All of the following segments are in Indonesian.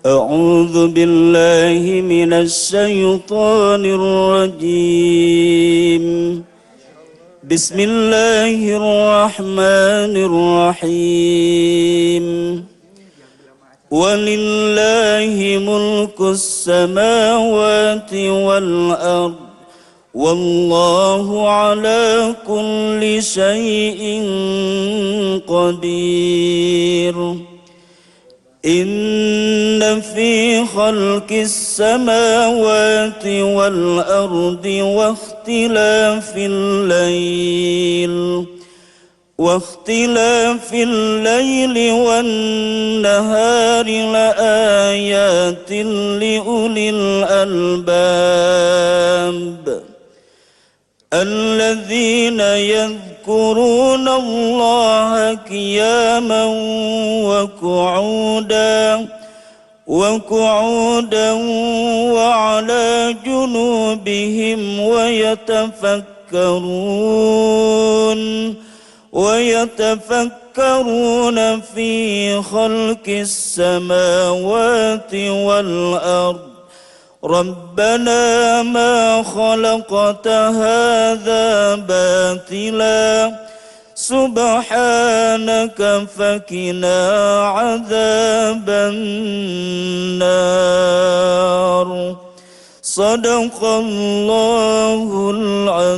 أعوذ بالله من الشيطان الرجيم بسم الله الرحمن الرحيم ولله ملك السماوات والأرض والله على كل شيء قدير إن في خلق السماوات والأرض واختلاف الليل والنهار لآيات لأولي الألباب الذين يذكرون الله قياما وقعودا وعلى جنوبهم ويتفكرون في خلق السماوات والأرض ربنا ما خلقت هذا باطلا سبحانك فقنا عذاب النار صدق الله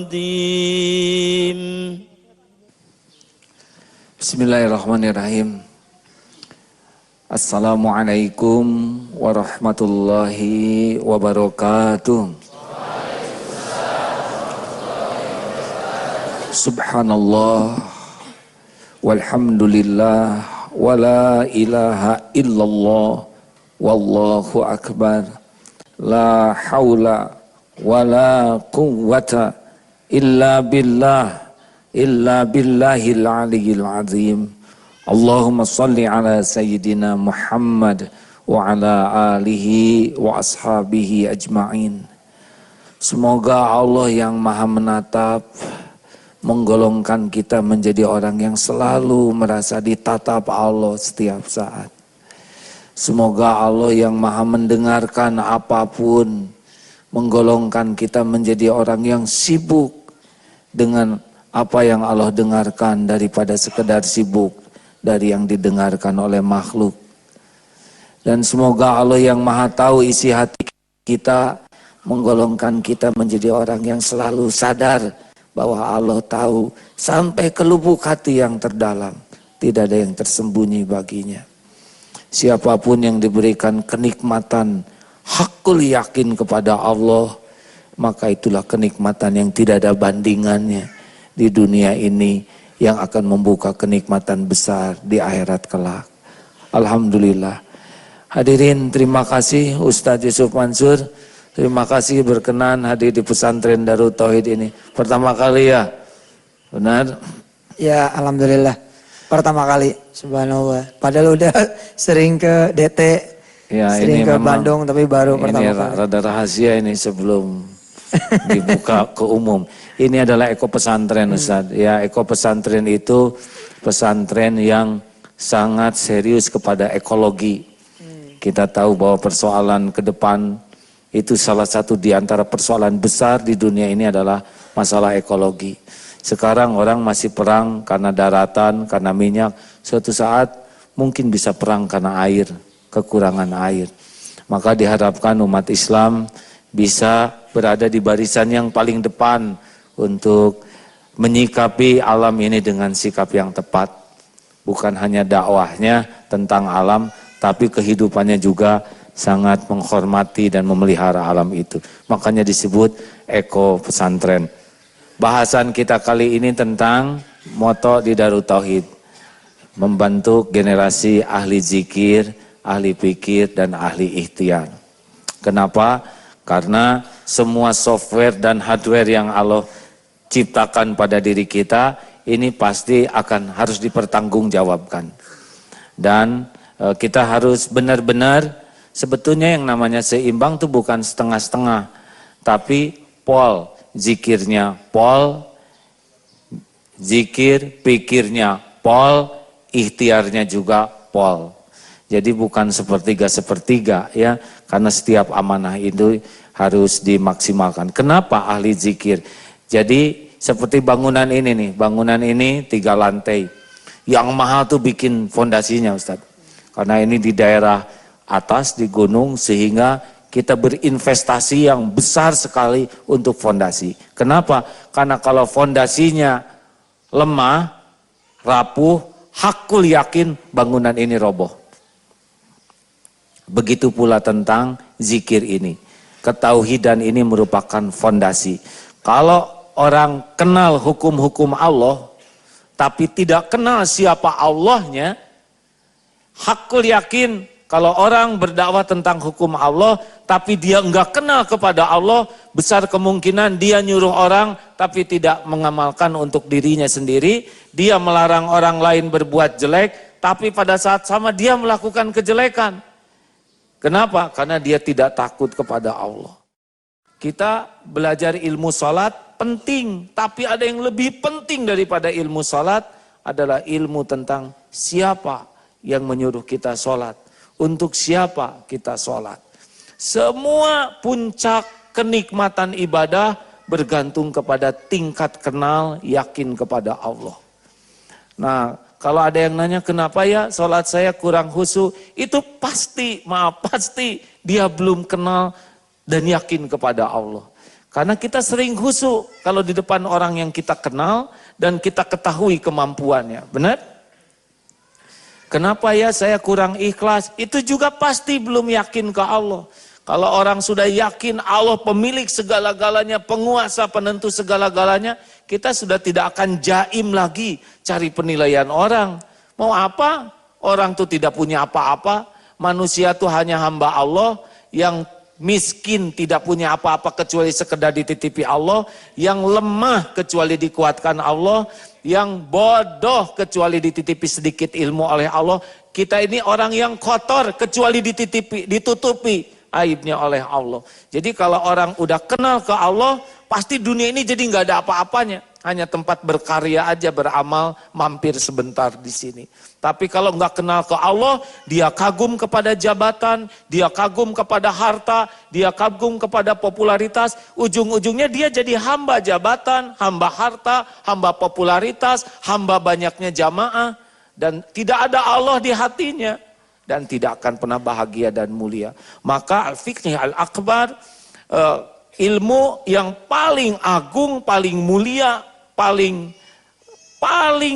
العظيم. Bismillahirrahmanirrahim. Assalamualaikum warahmatullahi wabarakatuh. Subhanallah walhamdulillah wala ilaha illallah wallahu akbar la haula wala quwwata illa billahil aliyyil azim. Allahumma salli ala sayyidina Muhammad wa ala alihi wa ashabihi ajma'in. Semoga Allah yang maha menatap menggolongkan kita menjadi orang yang selalu merasa ditatap Allah setiap saat. Semoga Allah yang maha mendengarkan apapun menggolongkan kita menjadi orang yang sibuk dengan apa yang Allah dengarkan daripada sekedar sibuk dari yang didengarkan oleh makhluk. Dan semoga Allah yang maha tahu isi hati kita menggolongkan kita menjadi orang yang selalu sadar bahwa Allah tahu sampai ke lubuk hati yang terdalam, tidak ada yang tersembunyi baginya. Siapapun yang diberikan kenikmatan hakul yakin kepada Allah, maka itulah kenikmatan yang tidak ada bandingannya di dunia ini, yang akan membuka kenikmatan besar di akhirat kelak. Alhamdulillah. Hadirin, terima kasih Ustadz Yusuf Mansur. Terima kasih berkenan hadir di pesantren Darut Tauhid ini. Pertama kali ya? Benar? Ya, alhamdulillah. Pertama kali, subhanallah. Padahal udah sering ke DT, ya, sering ke Bandung, tapi baru pertama kali. Ini rada rahasia ini sebelum dibuka ke umum. Ini adalah Eko Pesantren, Ustaz. Ya, Eko Pesantren itu pesantren yang sangat serius kepada ekologi. Kita tahu bahwa persoalan ke depan itu salah satu di antara persoalan besar di dunia ini adalah masalah ekologi. Sekarang orang masih perang karena daratan, karena minyak. Suatu saat mungkin bisa perang karena air, kekurangan air. Maka diharapkan umat Islam bisa berada di barisan yang paling depan untuk menyikapi alam ini dengan sikap yang tepat. Bukan hanya dakwahnya tentang alam, tapi kehidupannya juga sangat menghormati dan memelihara alam itu. Makanya disebut Eko Pesantren. Bahasan kita kali ini tentang moto di Darut Tauhid. Membentuk generasi ahli zikir, ahli pikir, dan ahli ikhtiar. Kenapa? Karena semua software dan hardware yang Allah ciptakan pada diri kita ini pasti akan harus dipertanggungjawabkan. Dan kita harus benar-benar, sebetulnya yang namanya seimbang itu bukan setengah-setengah, tapi pol, zikirnya pol, zikir, pikirnya pol, ikhtiarnya juga pol. Jadi bukan sepertiga-sepertiga ya, karena setiap amanah itu harus dimaksimalkan. Kenapa ahli zikir? Jadi seperti bangunan ini nih, bangunan ini 3 lantai. Yang mahal tuh bikin fondasinya Ustadz. Karena ini di daerah atas, di gunung, sehingga kita berinvestasi yang besar sekali untuk fondasi. Kenapa? Karena kalau fondasinya lemah, rapuh, hakul yakin bangunan ini roboh. Begitu pula tentang zikir ini. Ketauhidan ini merupakan fondasi. Kalau orang kenal hukum-hukum Allah, tapi tidak kenal siapa Allahnya, hakul yakin kalau orang berdakwah tentang hukum Allah, tapi dia enggak kenal kepada Allah, besar kemungkinan dia nyuruh orang, tapi tidak mengamalkan untuk dirinya sendiri. Dia melarang orang lain berbuat jelek, tapi pada saat sama dia melakukan kejelekan. Kenapa? Karena dia tidak takut kepada Allah. Kita belajar ilmu salat penting, tapi ada yang lebih penting daripada ilmu salat adalah ilmu tentang siapa yang menyuruh kita salat. Untuk siapa kita salat. Semua puncak kenikmatan ibadah bergantung kepada tingkat kenal yakin kepada Allah. Nah, kalau ada yang nanya kenapa ya sholat saya kurang khusyuk, itu pasti, pasti dia belum kenal dan yakin kepada Allah. Karena kita sering khusyuk kalau di depan orang yang kita kenal dan kita ketahui kemampuannya, benar? Kenapa ya saya kurang ikhlas, itu juga pasti belum yakin ke Allah. Kalau orang sudah yakin Allah pemilik segala-galanya, penguasa penentu segala-galanya, kita sudah tidak akan jaim lagi cari penilaian orang. Mau apa? Orang tuh tidak punya apa-apa. Manusia tuh hanya hamba Allah. Yang miskin tidak punya apa-apa kecuali sekedar dititipi Allah. Yang lemah kecuali dikuatkan Allah. Yang bodoh kecuali dititipi sedikit ilmu oleh Allah. Kita ini orang yang kotor kecuali ditutupi aibnya oleh Allah. Jadi kalau orang udah kenal ke Allah, pasti dunia ini jadi nggak ada apa-apanya. Hanya tempat berkarya aja, beramal, mampir sebentar di sini. Tapi kalau nggak kenal ke Allah, dia kagum kepada jabatan, dia kagum kepada harta, dia kagum kepada popularitas. Ujung-ujungnya dia jadi hamba jabatan, hamba harta, hamba popularitas, hamba banyaknya jamaah. Dan tidak ada Allah di hatinya. Dan tidak akan pernah bahagia dan mulia. Maka al-fiqh al-akbar, ilmu yang paling agung, paling mulia, paling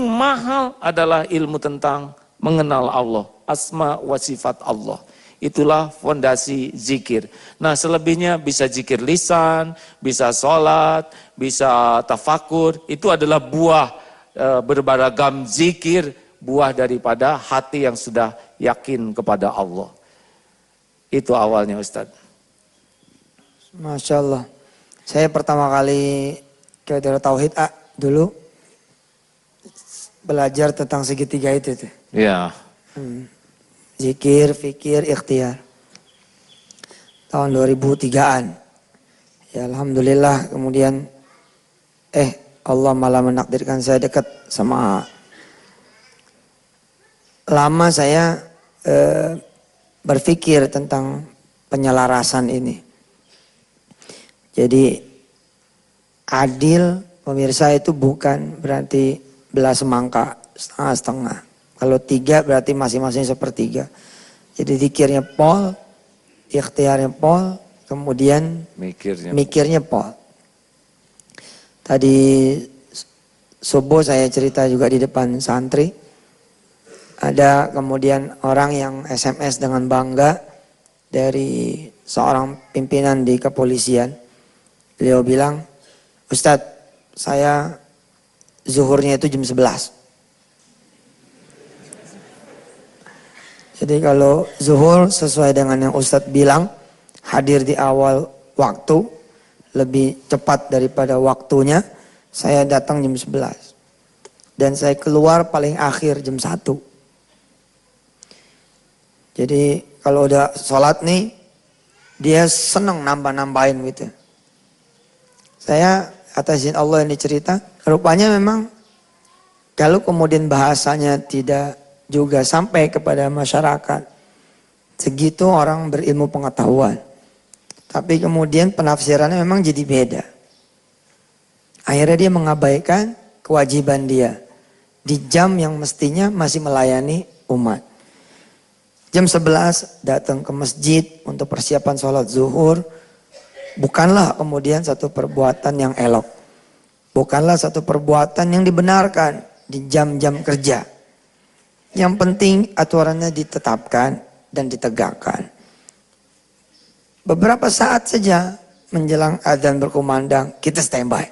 mahal adalah ilmu tentang mengenal Allah. Asma wa sifat Allah. Itulah fondasi zikir. Nah selebihnya bisa zikir lisan, bisa sholat, bisa tafakur. Itu adalah buah berbaragam zikir. Buah daripada hati yang sudah yakin kepada Allah. Itu awalnya Ustaz. Masya Allah. Saya pertama kali ke Darut Tauhid dulu belajar tentang segitiga itu tuh. Ya. Zikir, fikir, ikhtiar. Tahun 2003-an. Ya alhamdulillah kemudian Allah malah menakdirkan saya dekat sama lama saya berpikir tentang penyelarasan ini. Jadi adil pemirsa itu bukan berarti belah semangka setengah-setengah. Kalau 3 berarti masing-masing sepertiga. Jadi zikirnya pol, ikhtiarnya pol, kemudian mikirnya pol. Tadi subuh saya cerita juga di depan santri. Ada kemudian orang yang SMS dengan bangga dari seorang pimpinan di kepolisian. Beliau bilang, Ustadz saya zuhurnya itu jam 11. Jadi kalau zuhur sesuai dengan yang Ustadz bilang, hadir di awal waktu, lebih cepat daripada waktunya, saya datang jam 11. Dan saya keluar paling akhir jam 1. Jadi kalau udah sholat nih, dia senang nambah-nambahin gitu. Saya atas izin Allah ini cerita, rupanya memang kalau kemudian bahasanya tidak juga sampai kepada masyarakat, segitu orang berilmu pengetahuan. Tapi kemudian penafsirannya memang jadi beda. Akhirnya dia mengabaikan kewajiban dia. Di jam yang mestinya masih melayani umat. Jam 11 datang ke masjid untuk persiapan sholat zuhur. Bukanlah kemudian satu perbuatan yang elok. Bukanlah satu perbuatan yang dibenarkan di jam-jam kerja. Yang penting aturannya ditetapkan dan ditegakkan. Beberapa saat saja menjelang adzan berkumandang, kita standby.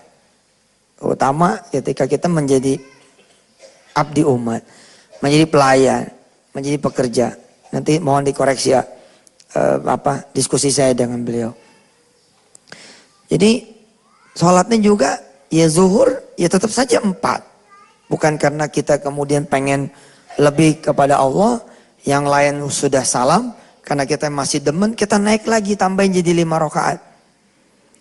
Terutama ketika kita menjadi abdi umat, menjadi pelayan, menjadi pekerja. Nanti mohon dikoreksi ya, diskusi saya dengan beliau. Jadi sholatnya juga ya zuhur ya tetap saja 4. Bukan karena kita kemudian pengen lebih kepada Allah, yang lain sudah salam, karena kita masih demen, kita naik lagi tambahin jadi 5 rakaat.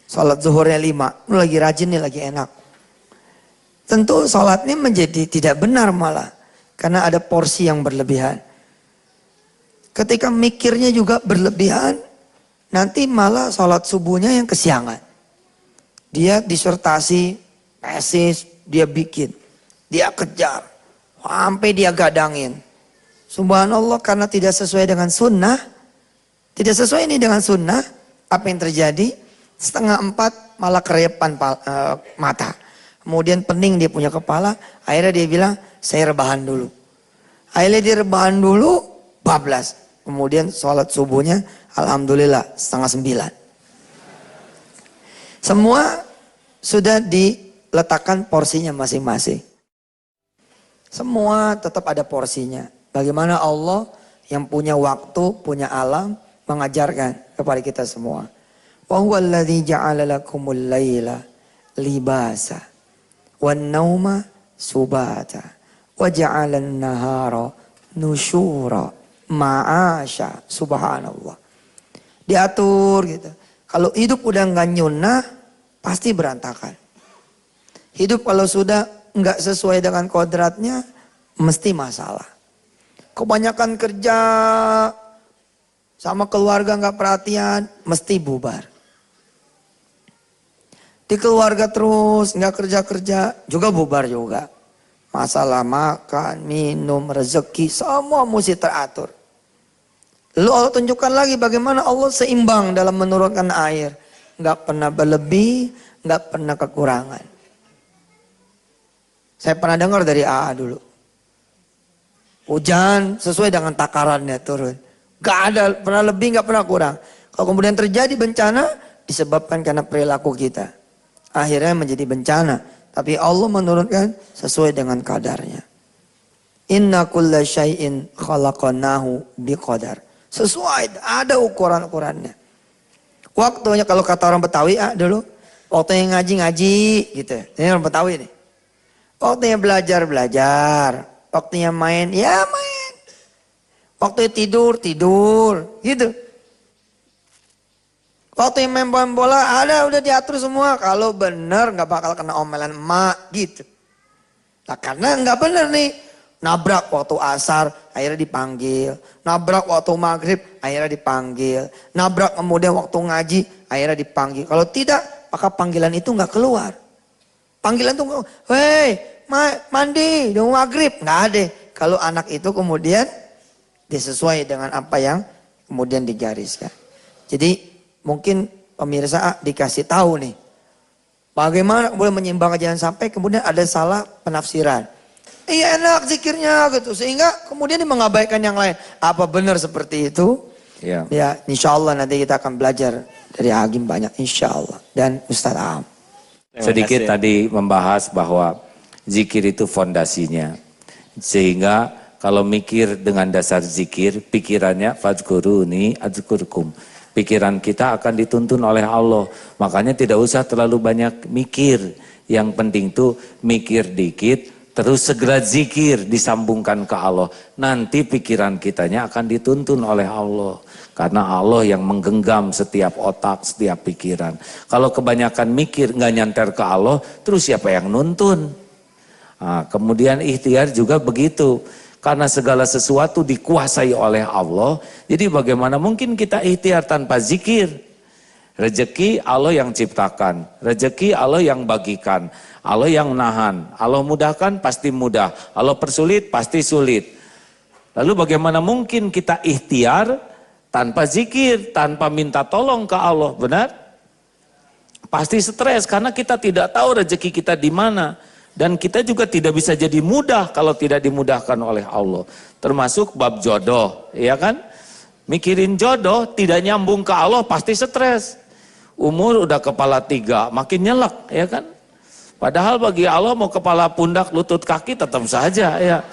Sholat zuhurnya 5, lu lagi rajin nih, lagi enak. Tentu sholatnya menjadi tidak benar malah, karena ada porsi yang berlebihan. Ketika mikirnya juga berlebihan, nanti malah sholat subuhnya yang kesiangan. Dia disertasi, tesis, dia bikin, dia kejar, sampai dia gadangin. Subhanallah, karena tidak sesuai dengan sunnah, tidak sesuai ini dengan sunnah, apa yang terjadi? 3:30 malah kerepan mata. Kemudian pening dia punya kepala, akhirnya dia bilang, saya rebahan dulu. Akhirnya dia rebahan dulu, bablas. Kemudian sholat subuhnya, alhamdulillah 8:30. Semua sudah diletakkan porsinya masing-masing. Semua tetap ada porsinya. Bagaimana Allah yang punya waktu, punya alam, mengajarkan kepada kita semua. Wa huwa alladzi ja'ala lakumul laila libasa wan nauma subata wa ja'ala an-nahara nusyura ma'asya. Subhanallah. Diatur gitu. Kalau hidup udah nggak nyunah, pasti berantakan. Hidup kalau sudah nggak sesuai dengan kodratnya, mesti masalah. Kebanyakan kerja sama keluarga nggak perhatian, mesti bubar. Di keluarga terus nggak kerja-kerja, juga bubar juga. Masalah makan, minum, rezeki, semua mesti teratur. Lalu Allah tunjukkan lagi bagaimana Allah seimbang dalam menurunkan air. Nggak pernah berlebih, nggak pernah kekurangan. Saya pernah dengar dari AA dulu. Hujan sesuai dengan takarannya turun. Gak ada pernah lebih, gak pernah kurang. Kalau kemudian terjadi bencana, disebabkan karena perilaku kita. Akhirnya menjadi bencana. Tapi Allah menurunkan sesuai dengan kadarnya. Inna kulla syai'in khalaqanahu biqadar. Sesuai, ada ukuran-ukurannya. Waktunya kalau kata orang Betawi dulu, waktunya ngaji-ngaji gitu. Ini orang Betawi nih. Waktunya belajar-belajar. Waktunya main, ya main. Waktunya tidur gitu. Waktunya main bola, udah diatur semua. Kalau bener gak bakal kena omelan emak gitu. Nah karena gak bener nih. Nabrak waktu asar, akhirnya dipanggil. Nabrak waktu maghrib, akhirnya dipanggil. Nabrak kemudian waktu ngaji, akhirnya dipanggil. Kalau tidak, maka panggilan itu gak keluar. Panggilan itu, hei mandi, udah maghrib. Gak ada. Kalau anak itu kemudian disesuai dengan apa yang kemudian digariskan. Jadi mungkin pemirsa dikasih tahu nih. Bagaimana boleh menyimbang, jangan sampai kemudian ada salah penafsiran. Iya enak zikirnya gitu. Sehingga kemudian dia mengabaikan yang lain. Apa benar seperti itu? Ya insya Allah nanti kita akan belajar dari Agim banyak insya Allah. Dan Ustadz Am. Sedikit tadi membahas bahwa zikir itu fondasinya. Sehingga kalau mikir dengan dasar zikir, pikirannya fadzkuruni adzkurkum. Pikiran kita akan dituntun oleh Allah. Makanya tidak usah terlalu banyak mikir. Yang penting tuh mikir dikit, terus segera zikir disambungkan ke Allah. Nanti pikiran kitanya akan dituntun oleh Allah. Karena Allah yang menggenggam setiap otak, setiap pikiran. Kalau kebanyakan mikir nggak nyanter ke Allah, terus siapa yang nuntun? Nah, kemudian ikhtiar juga begitu. Karena segala sesuatu dikuasai oleh Allah, jadi bagaimana mungkin kita ikhtiar tanpa zikir? Rezeki Allah yang ciptakan, rezeki Allah yang bagikan, Allah yang nahan, Allah mudahkan pasti mudah, Allah persulit pasti sulit. Lalu bagaimana mungkin kita ikhtiar tanpa zikir, tanpa minta tolong ke Allah, benar? Pasti stres karena kita tidak tahu rezeki kita di mana. Dan kita juga tidak bisa jadi mudah kalau tidak dimudahkan oleh Allah. Termasuk bab jodoh, ya kan? Mikirin jodoh tidak nyambung ke Allah pasti stres. Umur udah kepala 3, makin nyelek, ya kan? Padahal bagi Allah mau kepala pundak, lutut, kaki tetap saja, ya.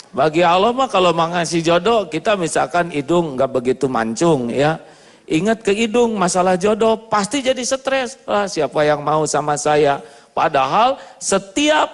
Bagi Allah mah kalau mau ngasih jodoh, kita misalkan hidung nggak begitu mancung, ya. Ingat ke hidung, masalah jodoh pasti jadi stres. Ah, siapa yang mau sama saya? Padahal setiap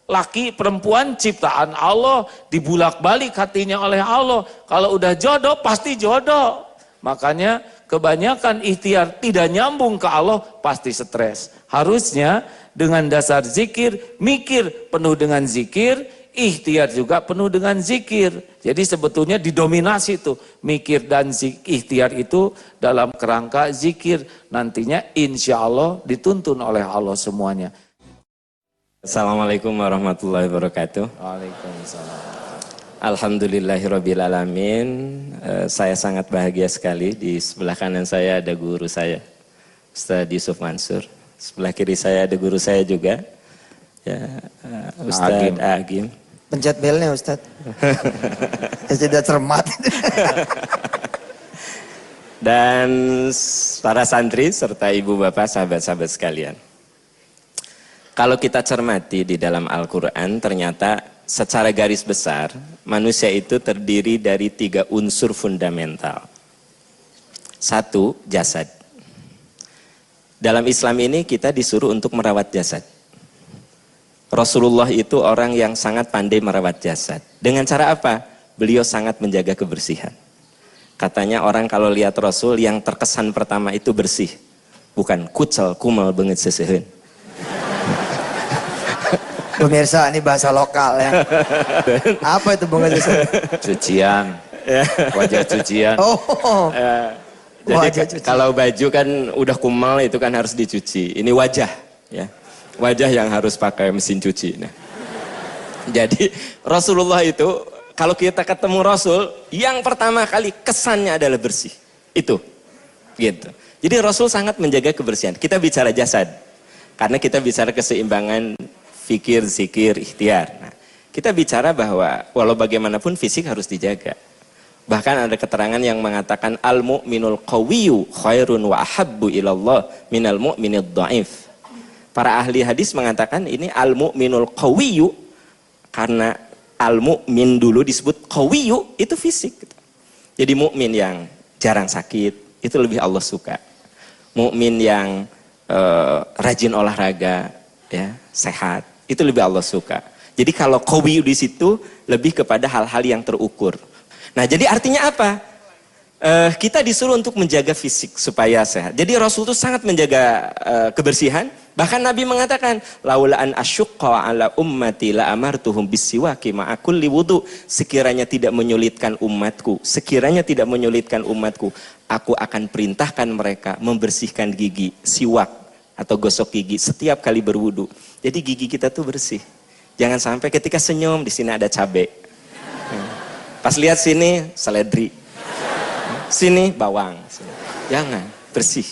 laki perempuan ciptaan Allah dibulak-balik hatinya oleh Allah. Kalau udah jodoh pasti jodoh. Makanya kebanyakan ikhtiar tidak nyambung ke Allah pasti stres. Harusnya dengan dasar zikir, mikir penuh dengan zikir, ikhtiar juga penuh dengan zikir. Jadi sebetulnya didominasi tuh mikir dan ikhtiar itu dalam kerangka zikir. Nantinya insya Allah dituntun oleh Allah semuanya. Assalamualaikum warahmatullahi wabarakatuh. Waalaikumsalam. Alhamdulillahirrabbilalamin. Saya sangat bahagia sekali. Di sebelah kanan saya ada guru saya, Ustaz Yusuf Mansur. Sebelah kiri saya ada guru saya juga, ya, Ustaz Agim. Pencet belnya Ustaz. Tidak cermat. Dan para santri serta ibu bapak sahabat-sahabat sekalian. Kalau kita cermati di dalam Al-Quran, ternyata secara garis besar manusia itu terdiri dari 3 unsur fundamental. 1, jasad. Dalam Islam ini kita disuruh untuk merawat jasad. Rasulullah itu orang yang sangat pandai merawat jasad. Dengan cara apa? Beliau sangat menjaga kebersihan. Katanya orang kalau lihat Rasul yang terkesan pertama itu bersih. Bukan kucel, kumel, banget sesehen. Pemirsa, ini bahasa lokal ya. Apa itu bunga jasad? Cucian, wajah cucian. Oh. Jadi kalau baju kan udah kumal itu kan harus dicuci. Ini wajah, ya. Wajah yang harus pakai mesin cuci. Nah. Jadi Rasulullah itu kalau kita ketemu Rasul, yang pertama kali kesannya adalah bersih. Itu, gitu. Jadi Rasul sangat menjaga kebersihan. Kita bicara jasad, karena kita bicara keseimbangan fikir, zikir, ikhtiar. Nah, kita bicara bahwa walau bagaimanapun fisik harus dijaga. Bahkan ada keterangan yang mengatakan al-mu'minul qawiyyu khairun wa ahabbu ilallah minal mu'minid dha'if. Para ahli hadis mengatakan ini al-mu'minul qawiyyu, karena al-mu'min dulu disebut qawiyyu, itu fisik. Jadi mukmin yang jarang sakit itu lebih Allah suka. Mukmin yang rajin olahraga, ya, sehat, itu lebih Allah suka. Jadi kalau qawiyyu di situ lebih kepada hal-hal yang terukur. Nah, jadi artinya apa? Kita disuruh untuk menjaga fisik supaya sehat. Jadi Rasul itu sangat menjaga kebersihan. Bahkan Nabi mengatakan, laula an asyqa ala ummati la amartuhum bisiwaki ma'a kulli wudu. Sekiranya tidak menyulitkan umatku, aku akan perintahkan mereka membersihkan gigi, siwak atau gosok gigi setiap kali berwudu. Jadi gigi kita tuh bersih. Jangan sampai ketika senyum di sini ada cabai. Pas lihat sini seledri. Sini bawang. Jangan, bersih.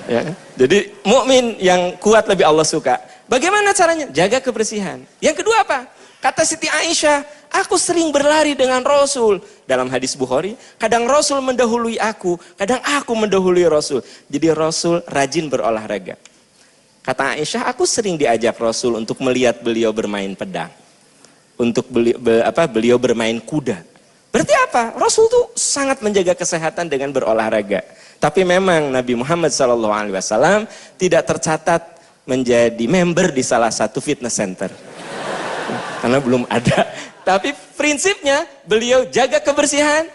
Ya. Jadi mukmin yang kuat lebih Allah suka. Bagaimana caranya? Jaga kebersihan. Yang kedua apa? Kata Siti Aisyah, aku sering berlari dengan Rasul. Dalam hadis Bukhari, kadang Rasul mendahului aku, kadang aku mendahului Rasul. Jadi Rasul rajin berolahraga. Kata Aisyah, aku sering diajak Rasul untuk melihat beliau bermain pedang. Untuk beliau bermain kuda. Berarti apa? Rasul tuh sangat menjaga kesehatan dengan berolahraga. Tapi memang Nabi Muhammad SAW tidak tercatat menjadi member di salah satu fitness center. Karena belum ada. Tapi prinsipnya beliau jaga kebersihan.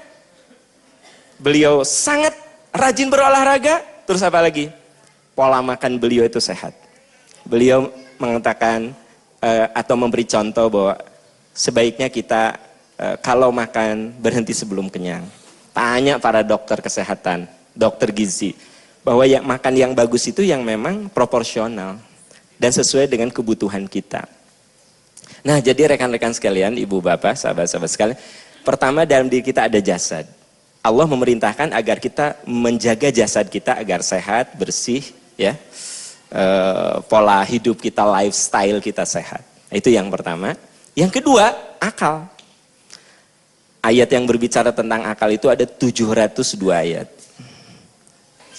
Beliau sangat rajin berolahraga. Terus apa lagi? Pola makan beliau itu sehat. Beliau mengatakan, atau memberi contoh bahwa sebaiknya kita kalau makan berhenti sebelum kenyang. Tanya para dokter kesehatan, dokter gizi, bahwa yang makan yang bagus itu yang memang proporsional dan sesuai dengan kebutuhan kita. Nah, jadi rekan-rekan sekalian, ibu bapak, sahabat-sahabat sekalian, pertama dalam diri kita ada jasad. Allah memerintahkan agar kita menjaga jasad kita agar sehat, bersih, ya. Pola hidup kita, lifestyle kita sehat. Itu yang pertama. Yang kedua, akal. Ayat yang berbicara tentang akal itu ada 702 ayat.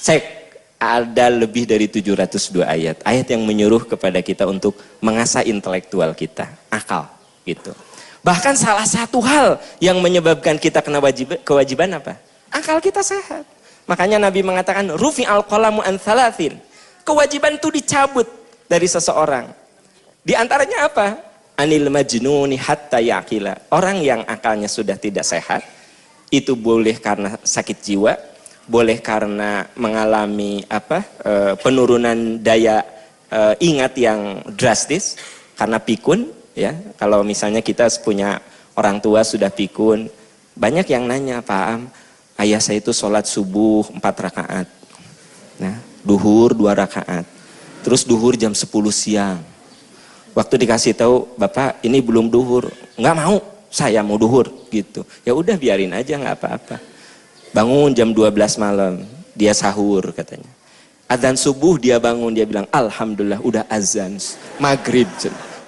Cek. Ada lebih dari 702 ayat. Ayat yang menyuruh kepada kita untuk mengasah intelektual kita. Akal. Gitu. Bahkan salah satu hal yang menyebabkan kita kena kewajiban apa? Akal kita sehat. Makanya Nabi mengatakan, Rufi al-qalamu an thalathin. Kewajiban itu dicabut dari seseorang. Di antaranya apa? Anil majnuni hatta yaqila. Orang yang akalnya sudah tidak sehat, itu boleh karena sakit jiwa, boleh karena mengalami penurunan daya ingat yang drastis karena pikun, ya. Kalau misalnya kita punya orang tua sudah pikun, banyak yang nanya, Pak Am, ayah saya itu sholat subuh 4 rakaat, nah, duhur 2 rakaat, terus duhur jam 10 siang. Waktu dikasih tahu, Bapak ini belum duhur, nggak mau, saya mau duhur, gitu. Ya udah biarin aja, nggak apa-apa. Bangun jam 12 malam, dia sahur katanya. Adzan subuh dia bangun, dia bilang, Alhamdulillah udah azan. Maghrib,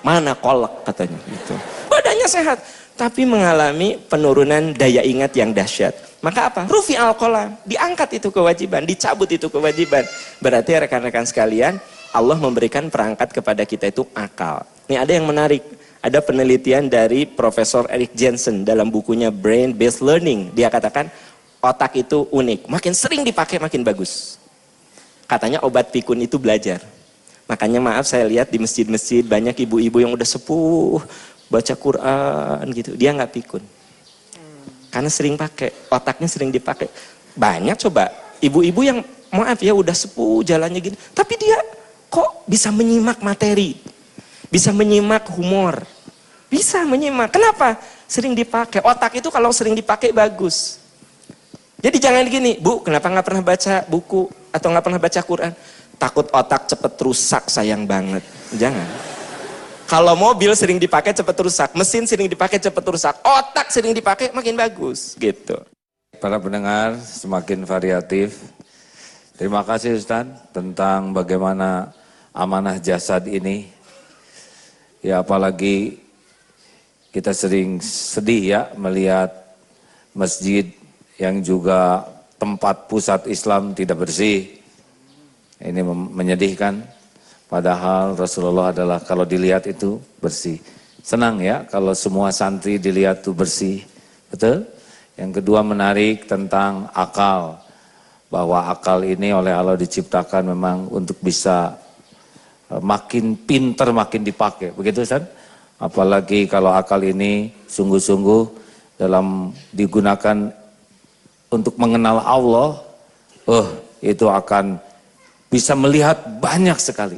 mana kolak katanya. Gitu. Badannya sehat, tapi mengalami penurunan daya ingat yang dahsyat. Maka apa? Rufi al-qalam, diangkat itu kewajiban, dicabut itu kewajiban. Berarti rekan-rekan sekalian, Allah memberikan perangkat kepada kita itu akal. Nih ada yang menarik, ada penelitian dari Profesor Eric Jensen dalam bukunya Brain Based Learning. Dia katakan, otak itu unik, makin sering dipakai makin bagus. Katanya obat pikun itu belajar. Makanya maaf saya lihat di masjid-masjid banyak ibu-ibu yang udah sepuh, baca Quran gitu, dia nggak pikun. Karena sering pakai, otaknya sering dipakai. Banyak coba, ibu-ibu yang maaf ya udah sepuh jalannya gini, tapi dia kok bisa menyimak materi, bisa menyimak humor, bisa menyimak. Kenapa? Sering dipakai, otak itu kalau sering dipakai bagus. Jadi jangan gini, Bu, kenapa nggak pernah baca buku atau nggak pernah baca Quran? Takut otak cepet rusak, sayang banget. Jangan. Kalau mobil sering dipakai cepet rusak, mesin sering dipakai cepet rusak, otak sering dipakai makin bagus, gitu. Para pendengar semakin variatif. Terima kasih Ustaz tentang bagaimana amanah jasad ini. Ya apalagi kita sering sedih ya melihat masjid yang juga tempat pusat Islam tidak bersih. Ini menyedihkan, padahal Rasulullah adalah kalau dilihat itu bersih. Senang ya kalau semua santri dilihat itu bersih, betul? Yang kedua menarik tentang akal, bahwa akal ini oleh Allah diciptakan memang untuk bisa makin pinter makin dipakai, begitu Ustaz? Apalagi kalau akal ini sungguh-sungguh dalam digunakan untuk mengenal Allah, itu akan bisa melihat banyak sekali.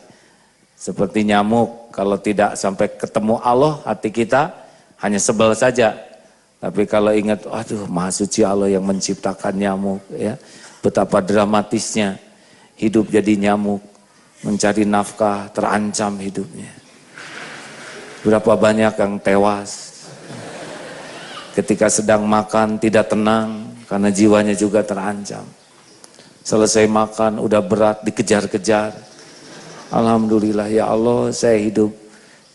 Seperti nyamuk, kalau tidak sampai ketemu Allah, hati kita hanya sebel saja. Tapi kalau ingat, aduh Maha Suci Allah yang menciptakan nyamuk, ya, betapa dramatisnya hidup jadi nyamuk, mencari nafkah, terancam hidupnya. Berapa banyak yang tewas ketika sedang makan tidak tenang, karena jiwanya juga terancam. Selesai makan udah berat dikejar-kejar. Alhamdulillah ya Allah saya hidup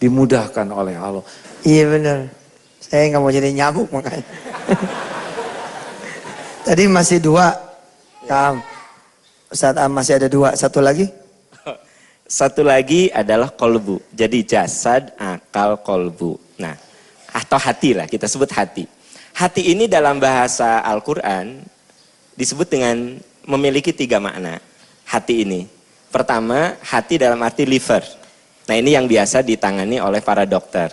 dimudahkan oleh Allah. Iya benar. Saya nggak mau jadi nyamuk makanya. Tadi masih 2. Kam. Ustaz masih ada 2. Satu lagi? Satu lagi adalah kolbu. Jadi jasad, akal, kolbu. Nah, atau hati lah, kita sebut hati. Hati ini dalam bahasa Al-Quran disebut dengan memiliki 3 makna. Hati ini. Pertama, hati dalam arti liver. Nah ini yang biasa ditangani oleh para dokter.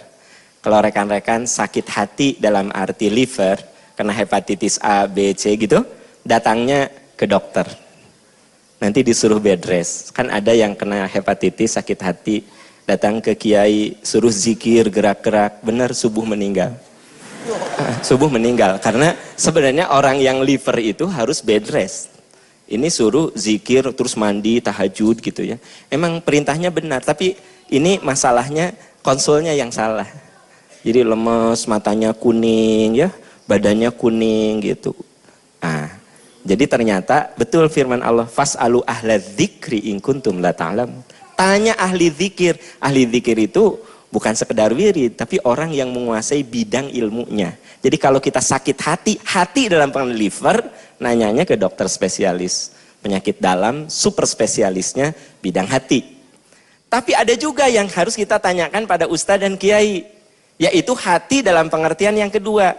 Kalau rekan-rekan sakit hati dalam arti liver, kena hepatitis A, B, C gitu, datangnya ke dokter. Nanti disuruh bed rest. Kan ada yang kena hepatitis, sakit hati, datang ke kiai, suruh zikir, gerak-gerak, benar subuh meninggal. Subuh meninggal, karena sebenarnya orang yang liver itu harus bed rest. Ini suruh zikir, terus mandi, tahajud gitu ya. Emang perintahnya benar, tapi ini masalahnya konsulnya yang salah. Jadi lemes, matanya kuning ya, badannya kuning gitu. Jadi ternyata betul firman Allah, fas'alu ahla dzikri in kuntum la ta'lamun. Tanya ahli zikir. Ahli zikir itu bukan sekedar wirid, tapi orang yang menguasai bidang ilmunya. Jadi kalau kita sakit hati dalam pengen liver, nanyanya ke dokter spesialis. Penyakit dalam, super spesialisnya bidang hati. Tapi ada juga yang harus kita tanyakan pada ustadz dan kiai. Yaitu hati dalam pengertian yang kedua.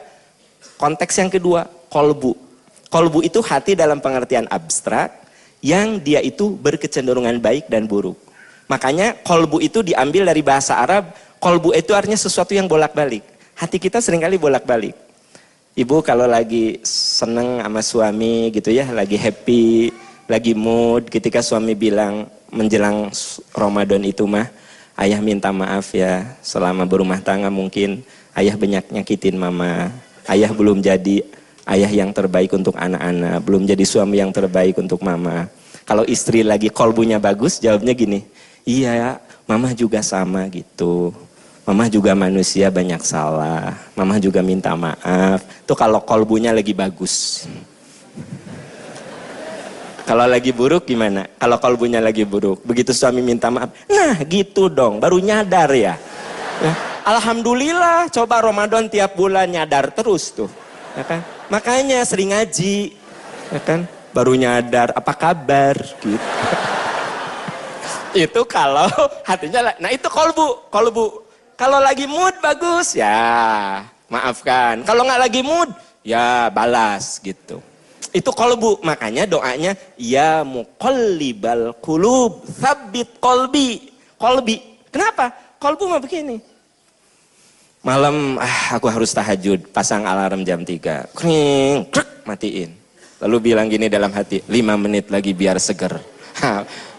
Konteks yang kedua, kolbu. Kolbu itu hati dalam pengertian abstrak, yang dia itu berkecenderungan baik dan buruk. Makanya kolbu itu diambil dari bahasa Arab, kolbu itu artinya sesuatu yang bolak-balik. Hati kita seringkali bolak-balik. Ibu kalau lagi seneng sama suami gitu ya, lagi happy, lagi mood, ketika suami bilang menjelang Ramadan itu mah, ayah minta maaf ya, selama berumah tangga mungkin ayah banyak nyakitin mama, ayah belum jadi ayah yang terbaik untuk anak-anak, belum jadi suami yang terbaik untuk mama. Kalau istri lagi kolbunya bagus, jawabnya gini, iya, mama juga sama gitu. Mama juga manusia banyak salah. Mama juga minta maaf. Itu kalau kolbunya lagi bagus. Kalau lagi buruk gimana? Kalau kolbunya lagi buruk. Begitu suami minta maaf. Nah gitu dong, baru nyadar ya. Alhamdulillah, coba Ramadan tiap bulan nyadar terus tuh. Ya kan? Makanya sering ngaji. Ya kan? Baru nyadar, apa kabar? Gitu. Itu kalau hatinya, nah itu kolbu. Kalau lagi mood bagus, ya maafkan. Kalau nggak lagi mood, ya balas gitu. Itu kolbu, makanya doanya, ya muqallibal qulub, tsabbit qalbi. Kenapa? Kolbu mah begini. Malam, aku harus tahajud, pasang alarm jam 3. Kring, krek, matiin. Lalu bilang gini dalam hati, 5 menit lagi biar seger.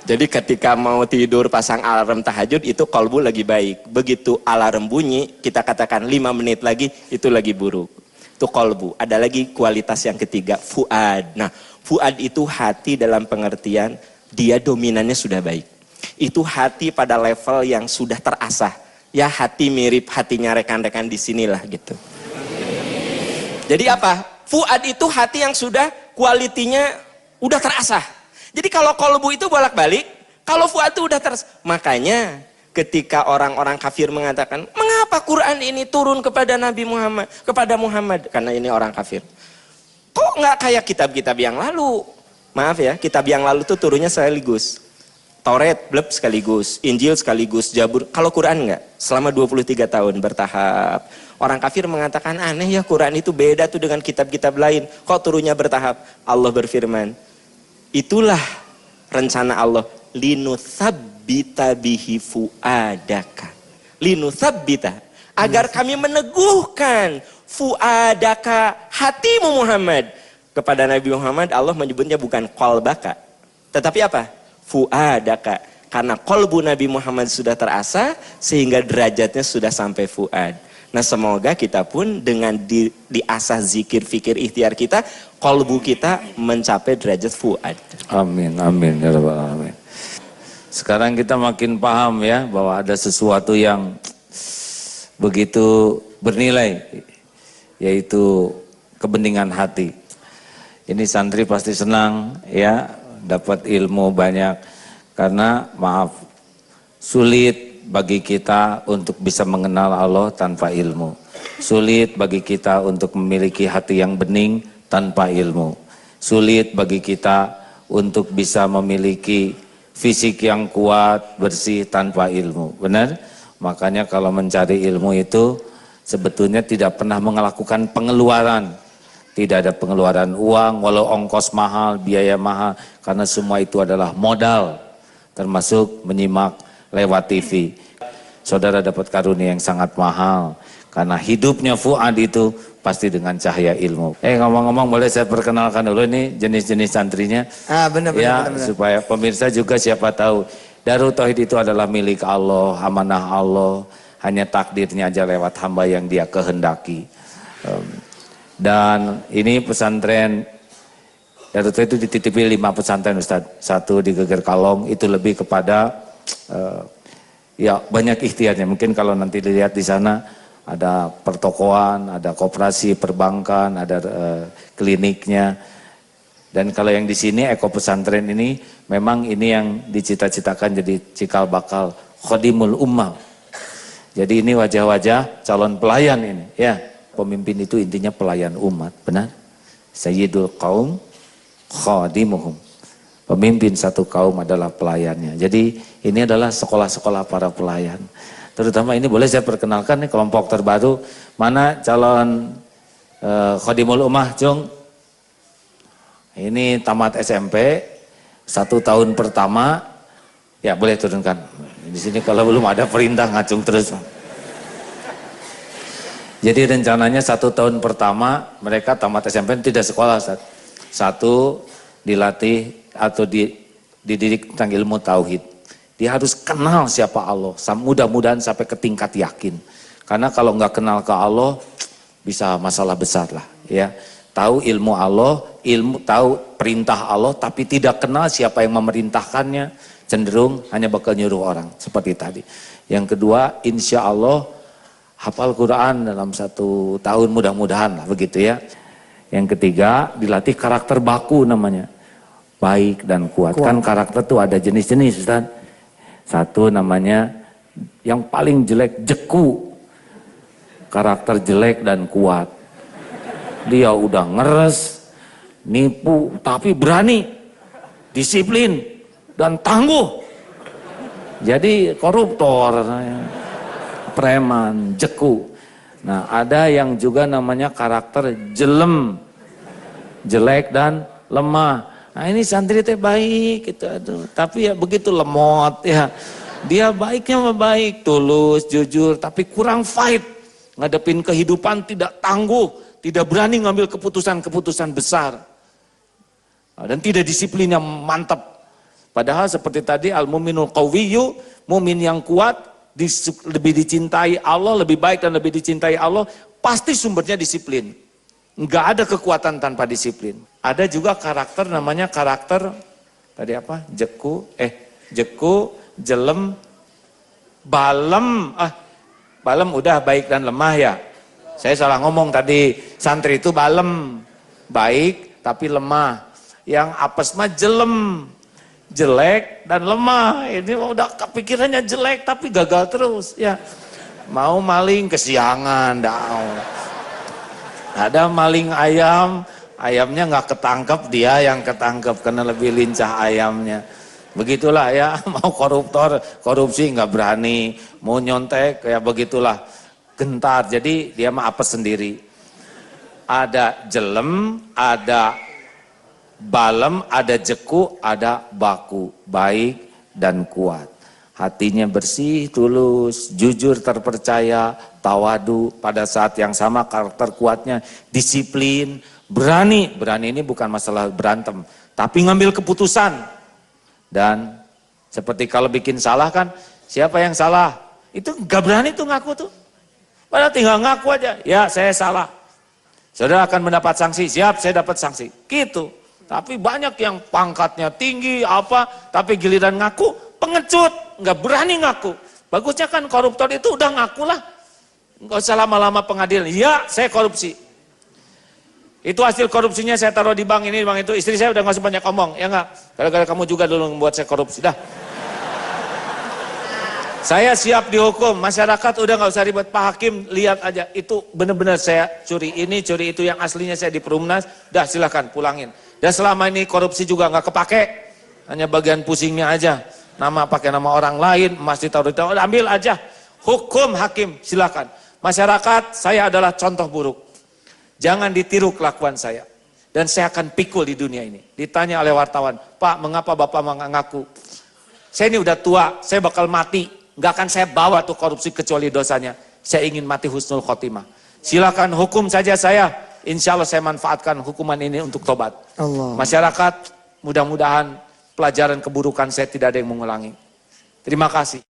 Jadi ketika mau tidur pasang alarm tahajud itu kolbu lagi baik. Begitu alarm bunyi kita katakan 5 menit lagi itu lagi buruk. Itu kolbu. Ada lagi kualitas yang ketiga, fuad. Nah fuad itu hati dalam pengertian dia dominannya sudah baik. Itu hati pada level yang sudah terasah. Ya hati mirip hatinya rekan-rekan di sinilah gitu. Jadi apa? Fuad itu hati yang sudah kualitinya udah terasah. Jadi kalau kolbu itu bolak-balik, kalau fuad itu udah terasah. Makanya ketika orang-orang kafir mengatakan, mengapa Quran ini turun kepada Nabi Muhammad, kepada Muhammad? Karena ini orang kafir. Kok nggak kayak kitab-kitab yang lalu? Maaf ya, kitab yang lalu tuh turunnya sekaligus. Taurat bleb sekaligus, Injil sekaligus, Jabur. Kalau Quran enggak, selama 23 tahun bertahap. Orang kafir mengatakan aneh ya Quran itu beda tuh dengan kitab-kitab lain. Kok turunnya bertahap? Allah berfirman, itulah rencana Allah. Linutsabbita bihi fuadaka. Linutsabbita. Agar kami meneguhkan fuadaka, hatimu Muhammad. Kepada Nabi Muhammad Allah menyebutnya bukan qalbaka. Tetapi apa? Fuadaka, karena kolbu Nabi Muhammad sudah terasa sehingga derajatnya sudah sampai fuad. Nah semoga kita pun dengan diasah zikir, fikir, ikhtiar kita, kolbu kita mencapai derajat fuad. Amin, amin ya rabbal alamin. Sekarang kita makin paham ya bahwa ada sesuatu yang begitu bernilai, yaitu kebeningan hati. Ini santri pasti senang ya, dapat ilmu banyak, karena maaf, sulit bagi kita untuk bisa mengenal Allah tanpa ilmu. Sulit bagi kita untuk memiliki hati yang bening tanpa ilmu. Sulit bagi kita untuk bisa memiliki fisik yang kuat, bersih tanpa ilmu. Benar? Makanya kalau mencari ilmu itu sebetulnya tidak pernah melakukan pengeluaran. Tidak ada pengeluaran uang, walau ongkos mahal, biaya mahal, karena semua itu adalah modal, termasuk menyimak lewat TV. Saudara dapat karunia yang sangat mahal, karena hidupnya fuad itu pasti dengan cahaya ilmu. Ngomong-ngomong, boleh saya perkenalkan dulu ini jenis-jenis santrinya? Benar. Supaya pemirsa juga siapa tahu, Darut Tauhid itu adalah milik Allah, amanah Allah, hanya takdirnya aja lewat hamba yang dia kehendaki. Dan ini pesantren Darut Tauhid itu dititipi 5 pesantren Ustaz. 1 di Geger Kalong, itu lebih kepada ya banyak ikhtiarnya. Mungkin kalau nanti dilihat di sana ada pertokoan, ada koperasi, perbankan, ada kliniknya. Dan kalau yang di sini Eko Pesantren ini memang ini yang dicita-citakan jadi cikal bakal Khodimul Ummah. Jadi ini wajah-wajah calon pelayan ini, ya. Pemimpin itu intinya pelayan umat, benar? Sayyidul Qaum Khodimuhum. Pemimpin satu kaum adalah pelayannya. Jadi ini adalah sekolah-sekolah para pelayan. Terutama ini boleh saya perkenalkan nih kelompok terbaru. Mana calon Khodimul Ummah, Cung? Ini tamat SMP, 1 tahun pertama, ya boleh turunkan. Di sini kalau belum ada perintah ngacung terus. Jadi rencananya 1 tahun pertama mereka tamat SMP tidak sekolah. 1 dilatih atau dididik tentang ilmu tauhid. Dia harus kenal siapa Allah, mudah-mudahan sampai ke tingkat yakin. Karena kalau nggak kenal ke Allah, bisa masalah besar lah, ya. Tahu ilmu Allah, tahu perintah Allah, tapi tidak kenal siapa yang memerintahkannya, cenderung hanya bakal nyuruh orang, seperti tadi. Yang kedua, insya Allah hafal Quran dalam 1 tahun mudah-mudahan lah, begitu ya. Yang ketiga, dilatih karakter baku namanya, baik dan kuat. Kan karakter tuh ada jenis-jenis, Ustaz. 1 namanya, yang paling jelek, jeku. Karakter jelek dan kuat. Dia udah ngeres, nipu, tapi berani, disiplin, dan tangguh. Jadi koruptor, preman, jeku. Nah, ada yang juga namanya karakter jelem, jelek dan lemah. Nah, ini santri teh baik gitu, aduh. Tapi ya begitu lemot ya. Dia baiknya baik, tulus, jujur, tapi kurang fight. Ngadepin kehidupan tidak tangguh. Tidak berani ngambil keputusan-keputusan besar. Dan tidak disiplinnya mantap. Padahal seperti tadi al-mu'minul qawiyyu, mu'min yang kuat, lebih dicintai Allah, lebih baik dan lebih dicintai Allah, pasti sumbernya disiplin. Enggak ada kekuatan tanpa disiplin. Ada juga karakter namanya karakter, tadi apa? Jeku, jelem, balem. Balem udah baik dan lemah ya. Saya salah ngomong tadi, santri itu balem, baik tapi lemah. Yang apes mah jelem, jelek dan lemah. Ini udah kepikirannya jelek tapi gagal terus ya. Mau maling kesiangan, ada maling ayam, ayamnya nggak ketangkep, dia yang ketangkep karena lebih lincah ayamnya. Begitulah ya, mau koruptor, korupsi nggak berani, mau nyontek ya begitulah. Gentar, jadi dia mah apes sendiri. Ada jelem, ada balem, ada jeku, ada baku, baik dan kuat. Hatinya bersih, tulus, jujur, terpercaya, tawadu. Pada saat yang sama karakter kuatnya disiplin, berani. Berani ini bukan masalah berantem, tapi ngambil keputusan. Dan seperti kalau bikin salah kan, siapa yang salah? Itu gak berani tuh ngaku tuh. Padahal tinggal ngaku aja, ya saya salah. Saudara akan mendapat sanksi, siap saya dapat sanksi. Gitu. Tapi banyak yang pangkatnya tinggi apa, tapi giliran ngaku pengecut, nggak berani ngaku. Bagusnya kan koruptor itu udah ngaku lah. Nggak usah lama-lama pengadilan, ya saya korupsi. Itu hasil korupsinya saya taruh di bank ini, bank itu. Istri saya udah nggak usah banyak omong, ya nggak? Gara-gara kamu juga dulu membuat saya korupsi, dah. Saya siap dihukum, masyarakat udah nggak usah ribet, Pak Hakim lihat aja, itu benar-benar saya curi ini, curi itu, yang aslinya saya di Perumnas, dah silahkan pulangin. Dan selama ini korupsi juga nggak kepake, hanya bagian pusingnya aja, nama pakai nama orang lain, emas ditaruh, ambil aja, hukum hakim silahkan. Masyarakat, saya adalah contoh buruk, jangan ditiru kelakuan saya, dan saya akan pikul di dunia ini. Ditanya oleh wartawan, Pak mengapa Bapak mengaku? Saya ini udah tua, saya bakal mati. Nggak akan saya bawa tuh korupsi kecuali dosanya. Saya ingin mati husnul khotimah. Silakan hukum saja saya. Insya Allah saya manfaatkan hukuman ini untuk tobat. Allah. Masyarakat, mudah-mudahan pelajaran keburukan saya tidak ada yang mengulangi. Terima kasih.